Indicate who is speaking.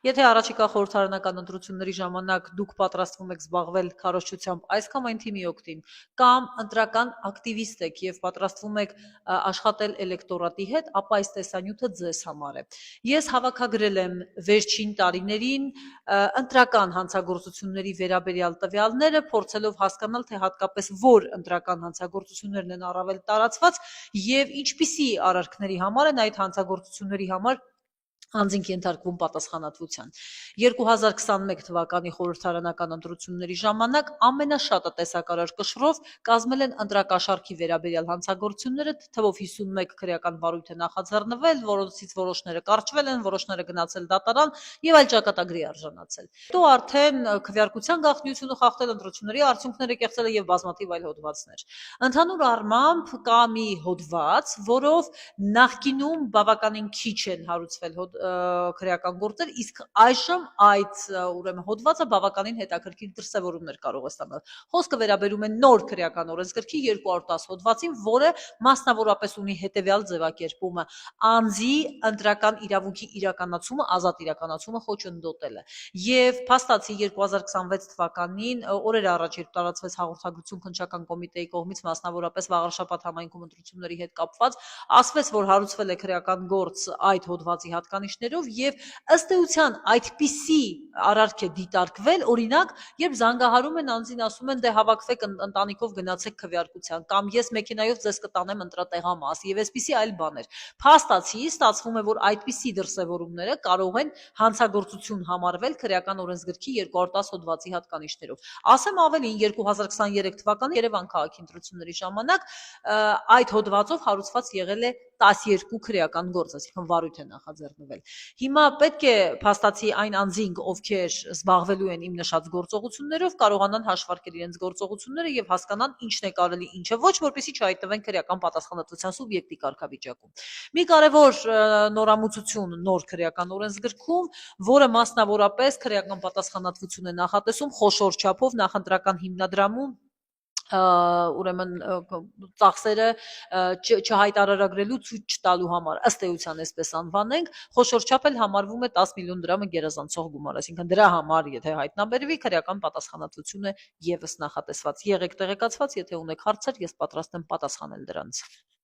Speaker 1: Եթե առաջիկա խորհրդարանական ընտրությունների ժամանակ դուք պատրաստվում եք զբաղվել քարոզչությամբ այս կամ այն թիմի օգտին, կամ ընտրական ակտիվիստ եք եւ պատրաստվում եք աշխատել էլեկտորատի հետ, ապա այս տեսանյութը ձեզ համար է։ Ես հավաքագրել եմ վերջին տարիներին ընտրական հանցագործությունների վերաբերյալ տվյալները, փորձելով հասկանալ, թե հատկապես որ ընտրական հանցագործություններն են առավել տարածված եւ ինչպիսի արարքների համար են այդ հանցագործությունների համար անձինք ենթարկվում պատասխանատվության։ 2021 թվականի խորհրդարանական ընտրությունների ժամանակ ամենաշատը տեսակարար կշռով կազմել են ընտրակաշառքի վերաբերյալ հանցագործությունները, թվով 51 քրեական վարույթ է նախաձեռնվել, որոնցից որոշները կարճվել են, որոշները գնացել դատարան եւ այլ ճակատագրի արժանացել։ Հետո արդեն քվեարկության գաղտնիությունը խախտել, ընտրությունների արդյունքները կեղծել եւ բազմաթիվ այլ հոդվածներ։ Ընդհանուր առմամբ կա մի հոդված, որով նախկինում բավականին քիչ են հարուցվել քրեական գործեր, իսկ այժմ այդ ուրեմն հոդվածը բավականին հետաքրքիր դրսևորումներ կարող է ստանալ։ Խոսքը վերաբերում է նոր քրեական օրենսգրքի 210 հոդվածին, որը մասնավորապես ունի հետևյալ ձևակերպումը. անձի ընտրական իրավունքի իրականացումը, ազատ իրականացումը խոչընդոտելը։ Եվ փաստացի 2026 թվականին օրեր առաջ երբ տարածվեց հաղորդագրություն քննչական կոմիտեի կողմից, մասնավորապես Վաղարշապատ համայնքում ընտրությունների հետ կապված, ասվեց, որ հարուցվել է քրեական գործ այդ հոդվածի հատկանիշներով եւ ըստ էության այդպիսի արարք է դիտարկվել, օրինակ, երբ զանգահարում են անձին, ասում են դե հավաքվեք ընտանիքով գնացեք քվեարկության կամ ես մեքենայով ձեզ կտանեմ ընտրատեղամաս եւ այսպիսի այլ բաներ։ Փաստացի ստացվում է, որ այդպիսի դրսևորումները կարող են հանցագործություն համարվել քրեական օրենսգրքի 210 հոդվածի հատկանիշներով։ Ասեմ ավելին, 2023 թվականի Երևան քաղաքի ընտրությունների ժամանակ այդ հոդվածով հարուցված եղել է 12 քրեական գործ, այսինքն վարույթ է նախաձեռնվել։ Հիմա պետք է փաստացի այն անձինք, ովքեր զբաղվելու են իմ նշած գործողություններով, կարողանան հաշվարկել իրենց գործողությունները եւ հասկանան ինչն է կարելի, ինչը ոչ, որպեսզի չհայտնվեն քրեական պատասխանատվության սուբյեկտի կարգավիճակում։ Մի կարևոր նորամուծություն նոր քրեական օրենսգրքում, որը մասնավորապես քրեական պատասխանատվություն է նախատեսում խոշոր չափով նախընտրական հիմնադրամում ուրեմն ծախսերը չհայտարարագրելու ցույց չտալու համար, ըստ էության այսպես անվանենք, խոշոր չափ էլ համարվում է 10 միլիոն դրամը գերազանցող գումար, այսինքն դրա համար, եթե հայտնաբերվի, քրեական պատասխանատվություն է եւս նախատեսված։ Եղեք տեղեկացված, եթե ունեք հարցեր, ես պատրաստ եմ պատասխանել դրանց։